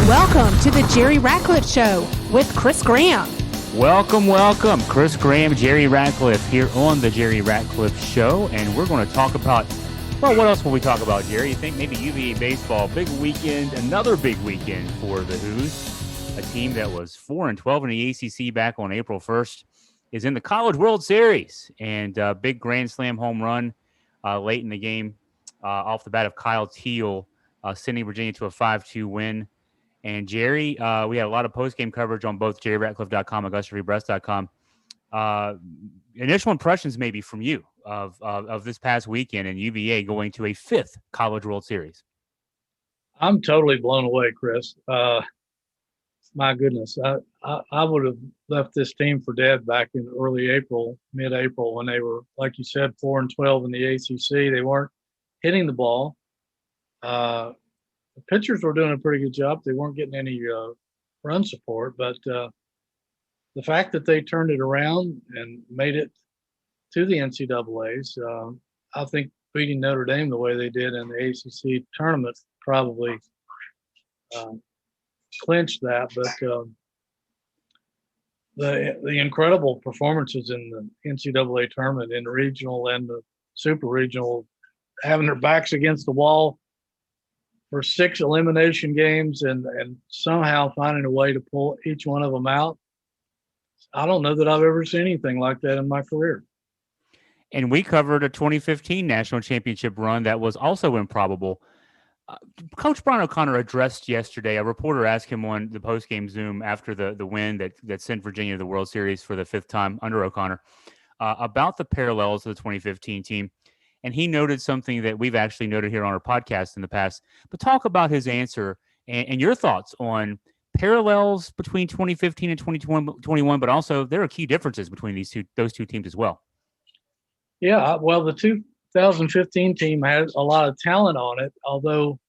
Welcome to the Jerry Ratcliffe Show with Chris Graham. Welcome. Chris Graham, Jerry Ratcliffe here on the Jerry Ratcliffe Show. And we're going to talk about, well, what else will we talk about, Jerry? You think maybe UVA Baseball, big weekend, another big weekend for the Hoos, a team that was 4-12 in the ACC back on April 1st, is in the College World Series. And big Grand Slam home run late in the game off the bat of Kyle Teal, sending Virginia to a 5-2 win. And Jerry, we had a lot of post-game coverage on both jerryratcliffe.com and AugustaFreeBrest.com. Initial impressions maybe from you of this past weekend and UVA going to a fifth College World Series. I'm totally blown away, Chris. My goodness, I would have left this team for dead back in early April, mid-April, when they were, like you said, 4-12 in the ACC. They weren't hitting the ball. The pitchers were doing a pretty good job. They weren't getting any run support, but the fact that they turned it around and made it to the NCAAs, I think beating Notre Dame the way they did in the ACC tournament probably clinched that. But the incredible performances in the NCAA tournament, in the regional and the super regional, having their backs against the wall for 6 elimination games and somehow finding a way to pull each one of them out. I don't know that I've ever seen anything like that in my career. And we covered a 2015 national championship run that was also improbable. Coach Brian O'Connor addressed yesterday. A reporter asked him on the post-game Zoom after the win that sent Virginia to the World Series for the 5th time under O'Connor about the parallels to the 2015 team. And he noted something that we've actually noted here on our podcast in the past. But talk about his answer and your thoughts on parallels between 2015 and 2021, but also there are key differences between those two teams as well. Yeah, well, the 2015 team had a lot of talent on it, although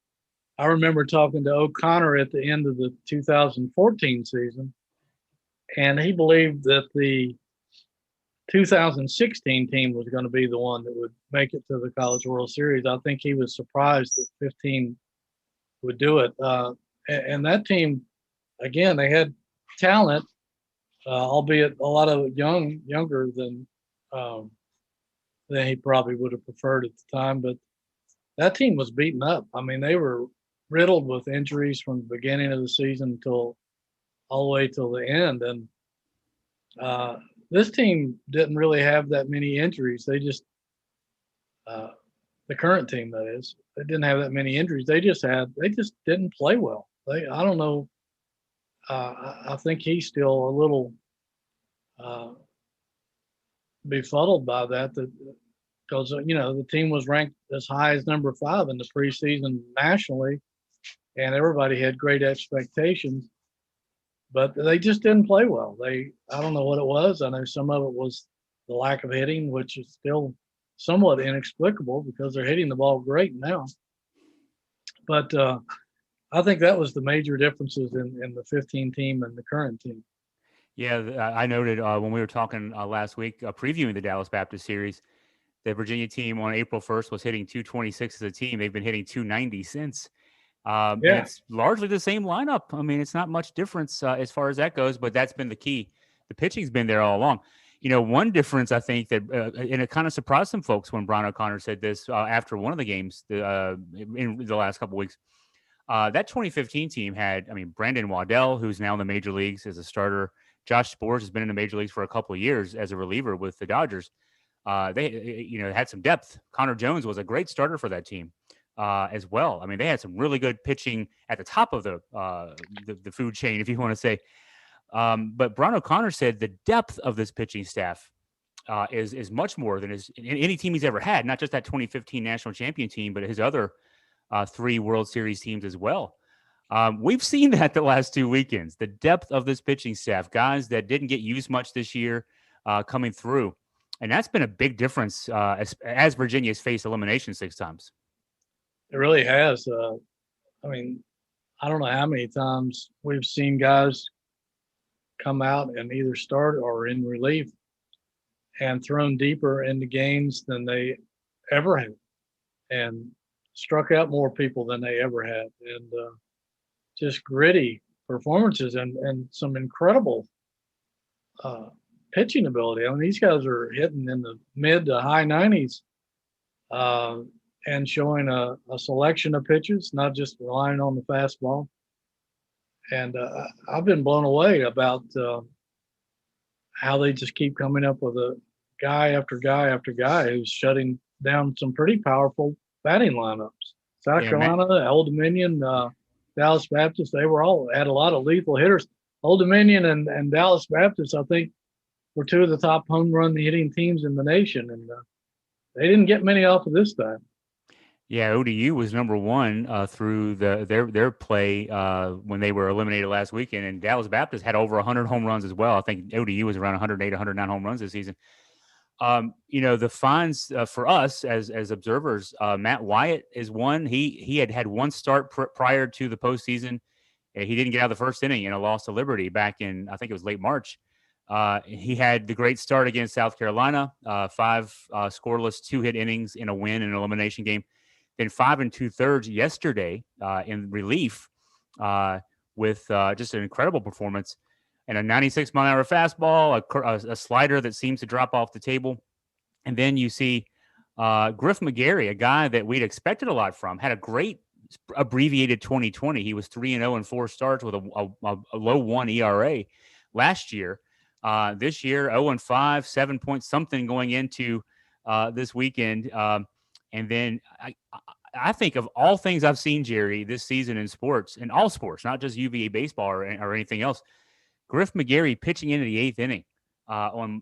I remember talking to O'Connor at the end of the 2014 season, and he believed that the 2016 team was going to be the one that would make it to the College World Series. I think he was surprised that 15 would do it. And that team, again, they had talent, albeit a lot of younger than he probably would have preferred at the time. But that team was beaten up. I mean, they were riddled with injuries from the beginning of the season until all the way till the end. And this team didn't really have that many injuries. They just, the current team, that is, they didn't have that many injuries. They just didn't play well. I don't know. I think he's still a little befuddled by that because, the team was ranked as high as number 5 in the preseason nationally, and everybody had great expectations. But they just didn't play well. I don't know what it was. I know some of it was the lack of hitting, which is still somewhat inexplicable because they're hitting the ball great now. But I think that was the major differences in the 15 team and the current team. Yeah, I noted when we were talking last week, previewing the Dallas Baptist series, the Virginia team on April 1st was hitting 226 as a team. They've been hitting 290 since. And it's largely the same lineup. I mean, it's not much difference as far as that goes, but that's been the key. The pitching's been there all along. One difference I think that, and it kind of surprised some folks when Brian O'Connor said this after one of the games in the last couple of weeks. That 2015 team had, Brandon Waddell, who's now in the major leagues as a starter. Josh Spores has been in the major leagues for a couple of years as a reliever with the Dodgers. They, had some depth. Connor Jones was a great starter for that team. As well. I mean, they had some really good pitching at the top of the food chain, if you want to say. But Brian O'Connor said the depth of this pitching staff is much more than any team he's ever had, not just that 2015 national champion team, but his other 3 World Series teams as well. We've seen that the last 2 weekends, the depth of this pitching staff, guys that didn't get used much this year coming through. And that's been a big difference as Virginia's faced elimination 6 times. It really has. I don't know how many times we've seen guys come out and either start or in relief and thrown deeper into games than they ever have and struck out more people than they ever had. And just gritty performances and some incredible pitching ability. I mean, these guys are hitting in the mid to high 90s and showing a selection of pitches, not just relying on the fastball. And I've been blown away about how they just keep coming up with a guy after guy after guy who's shutting down some pretty powerful batting lineups. South Carolina, Old Dominion, Dallas Baptist, they were all had a lot of lethal hitters. Old Dominion and Dallas Baptist, I think, were two of the top home run hitting teams in the nation, and they didn't get many off of this time. Yeah, ODU was number one through their play when they were eliminated last weekend, and Dallas Baptist had over 100 home runs as well. I think ODU was around 108, 109 home runs this season. The finds for us as observers, Matt Wyatt is one. He had one start prior to the postseason. He didn't get out of the first inning in a loss to Liberty back in, I think it was late March. He had the great start against South Carolina, 5 scoreless 2-hit innings in a win in an elimination game. Then 5 2/3 yesterday in relief with just an incredible performance and a 96-mile-an-hour fastball, a slider that seems to drop off the table. And then you see Griff McGarry, a guy that we'd expected a lot from, had a great abbreviated 2020. He was 3-0 in 4 starts with a low 1 ERA last year. This year, 0-5, 7 point something going into this weekend. And then I think of all things I've seen, Jerry, this season in sports, in all sports, not just UVA baseball or anything else, Griff McGarry pitching into the 8th inning on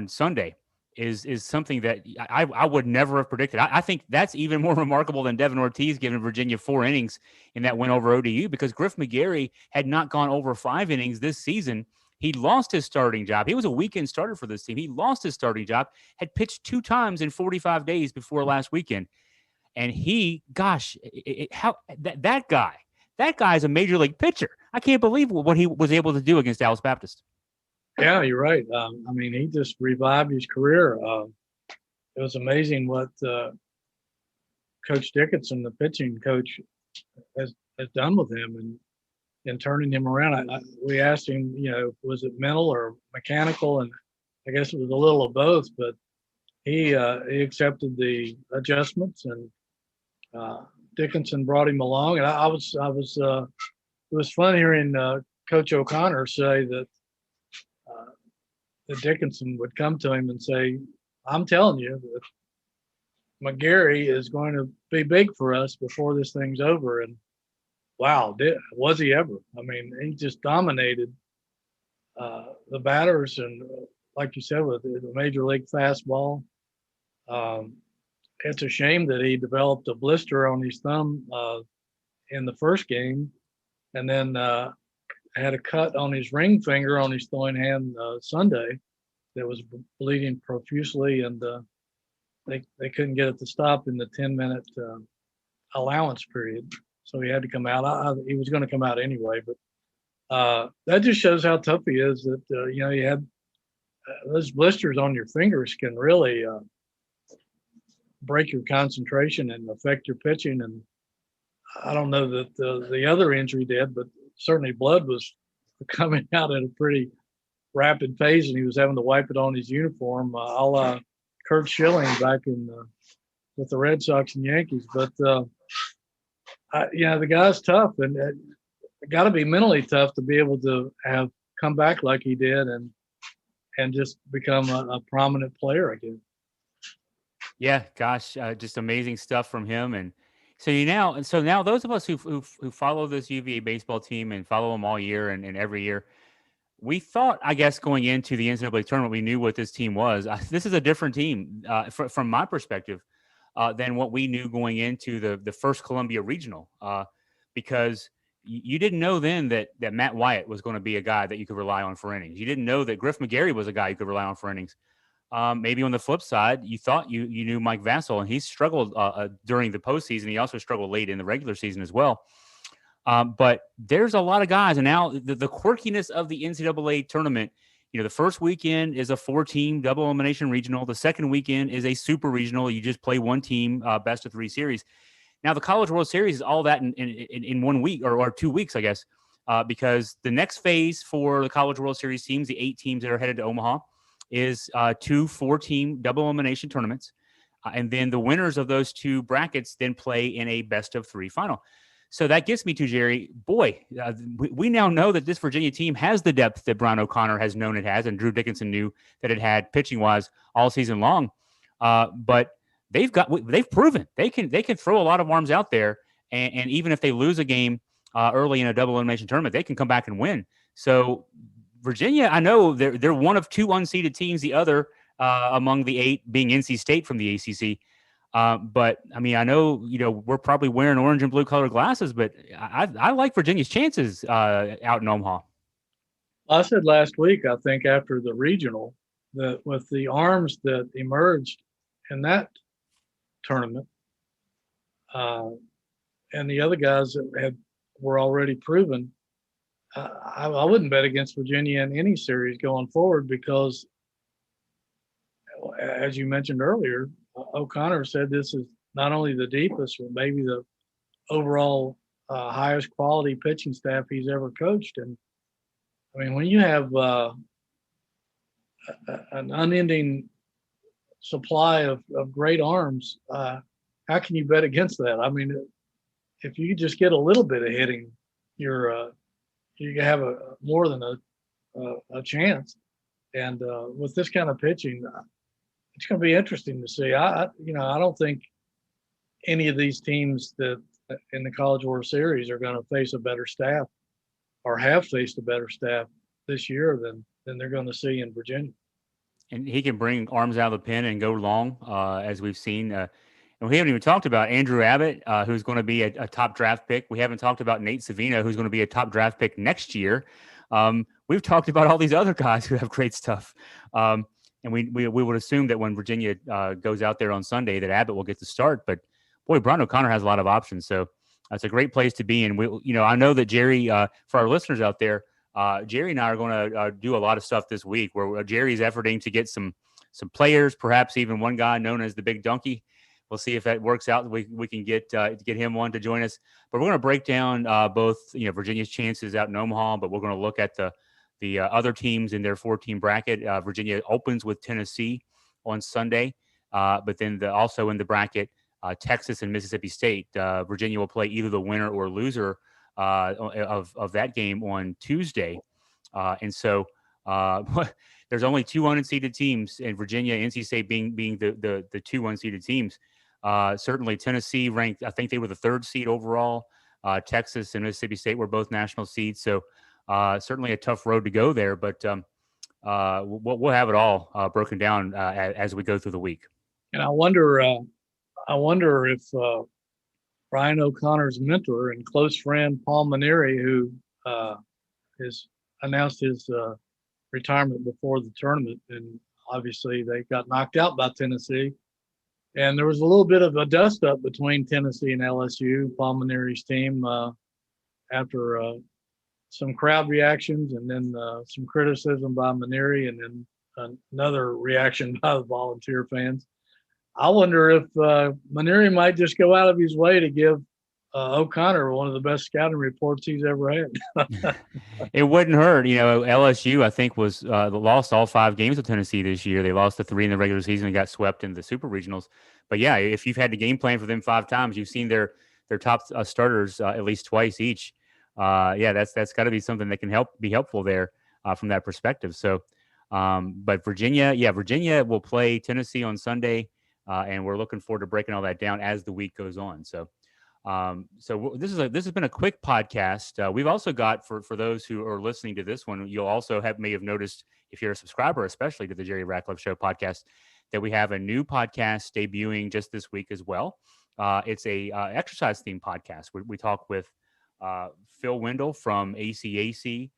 Sunday is something that I would never have predicted. I think that's even more remarkable than Devin Ortiz giving Virginia 4 innings in that win over ODU, because Griff McGarry had not gone over 5 innings this season. He lost his starting job. He was a weekend starter for this team. He lost his starting job, had pitched 2 times in 45 days before last weekend. And that guy is a major league pitcher. I can't believe what he was able to do against Dallas Baptist. Yeah, you're right. I mean, he just revived his career. It was amazing what Coach Dickinson, the pitching coach, has done with him and turning him around. We asked him, was it mental or mechanical? And I guess it was a little of both, but he accepted the adjustments, and Dickinson brought him along. And it was fun hearing Coach O'Connor say that Dickinson would come to him and say, I'm telling you that McGarry is going to be big for us before this thing's over. And wow, was he ever? I mean, he just dominated the batters, and like you said, with the major league fastball. It's a shame that he developed a blister on his thumb in the first game, and then had a cut on his ring finger on his throwing hand Sunday that was bleeding profusely, and they couldn't get it to stop in the 10-minute allowance period. So he had to come out. He was going to come out anyway, but that just shows how tough he is. That you had those blisters on your fingers can really break your concentration and affect your pitching. And I don't know that the other injury did, but certainly blood was coming out at a pretty rapid pace, and he was having to wipe it on his uniform, a la Kurt Schilling back with the Red Sox and Yankees. But the guy's tough, and got to be mentally tough to be able to have come back like he did and just become a prominent player again. Yeah, gosh, just amazing stuff from him. And so now those of us who follow this UVA baseball team and follow them all year and every year, we thought, I guess, going into the NCAA tournament, we knew what this team was. This is a different team from my perspective than what we knew going into the first Columbia Regional, because you didn't know then that Matt Wyatt was going to be a guy that you could rely on for innings. You didn't know that Griff McGarry was a guy you could rely on for innings. Maybe on the flip side, you thought you knew Mike Vassell, and he struggled during the postseason. He also struggled late in the regular season as well. But there's a lot of guys, and now the quirkiness of the NCAA tournament, the first weekend is a 4-team double elimination regional. The second weekend is a super regional. You just play one team, best of 3 series. Now, the College World Series is all that in 1 week or 2 weeks, I guess, because the next phase for the College World Series teams, the 8 teams that are headed to Omaha, is 2 4-team double elimination tournaments. And then the winners of those 2 brackets then play in a best-of-3 final. So that gets me to, Jerry, boy, we now know that this Virginia team has the depth that Brian O'Connor has known it has, and Drew Dickinson knew that it had pitching-wise all season long. But they've proven they can throw a lot of arms out there, and even if they lose a game early in a double elimination tournament, they can come back and win. So Virginia, I know they're one of 2 unseeded teams, the other among the 8 being NC State from the ACC. But I mean, I know, we're probably wearing orange and blue colored glasses, but I like Virginia's chances out in Omaha. I said last week, I think after the regional, that with the arms that emerged in that tournament, and the other guys that were already proven, I wouldn't bet against Virginia in any series going forward because, as you mentioned earlier, O'Connor said this is not only the deepest, but maybe the overall highest quality pitching staff he's ever coached. And I mean, when you have an unending supply of great arms, how can you bet against that? I mean, if you just get a little bit of hitting, you have more than a chance. And with this kind of pitching, it's going to be interesting to see. I don't think any of these teams that in the College World Series are going to face a better staff or have faced a better staff this year than they're going to see in Virginia. And he can bring arms out of the pen and go long, as we've seen. And we haven't even talked about Andrew Abbott, who's going to be a top draft pick. We haven't talked about Nate Savino, who's going to be a top draft pick next year. We've talked about all these other guys who have great stuff. And we would assume that when Virginia goes out there on Sunday, that Abbott will get the start. But boy, Brian O'Connor has a lot of options, so that's a great place to be. And I know that Jerry, for our listeners out there, Jerry and I are going to do a lot of stuff this week where Jerry's efforting to get some players, perhaps even one guy known as the Big Donkey. We'll see if that works out. We can get him on to join us. But we're going to break down both Virginia's chances out in Omaha, but we're going to look at the other teams in their 4-team bracket. Virginia opens with Tennessee on Sunday, but then also in the bracket, Texas and Mississippi State. Virginia will play either the winner or loser of that game on Tuesday. And so there's only 2 unseeded teams, and Virginia, NC State being the 2 unseeded teams. Certainly Tennessee ranked, I think they were the 3rd seed overall. Texas and Mississippi State were both national seeds. So certainly a tough road to go there, but we'll have it all broken down as we go through the week. And I wonder if Brian O'Connor's mentor and close friend Paul Maneri, who has announced his retirement before the tournament, and obviously they got knocked out by Tennessee, and there was a little bit of a dust-up between Tennessee and LSU, Paul Maneri's team, after some crowd reactions and then some criticism by Maneri, and then another reaction by the volunteer fans. I wonder if Maneri might just go out of his way to give O'Connor one of the best scouting reports he's ever had. It wouldn't hurt. LSU, I think, was lost all 5 games with Tennessee this year. They lost the 3 in the regular season and got swept in the super regionals. But yeah, if you've had the game plan for them 5 times, you've seen their top starters at least twice each. That's got to be something that can be helpful there from that perspective. So, but Virginia will play Tennessee on Sunday, and we're looking forward to breaking all that down as the week goes on. So this has been a quick podcast. We've also got for those who are listening to this one, you'll also may have noticed, if you're a subscriber, especially to the Jerry Ratcliffe Show podcast, that we have a new podcast debuting just this week as well. It's a exercise themed podcast. We talk with Phil Wendell from ACAC,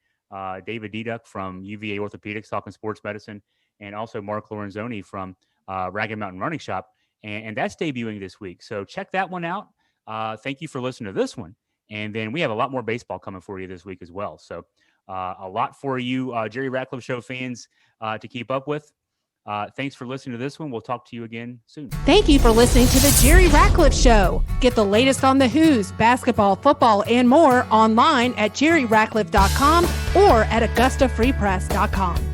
David Deduck from UVA Orthopedics, talking sports medicine, and also Mark Lorenzoni from Ragged Mountain Running Shop. And that's debuting this week. So check that one out. Thank you for listening to this one. And then we have a lot more baseball coming for you this week as well. So a lot for you Jerry Ratcliffe Show fans to keep up with. Thanks for listening to this one. We'll talk to you again soon. Thank you for listening to the Jerry Ratcliffe Show. Get the latest on the Who's, basketball, football, and more online at jerryratcliffe.com or at AugustaFreePress.com.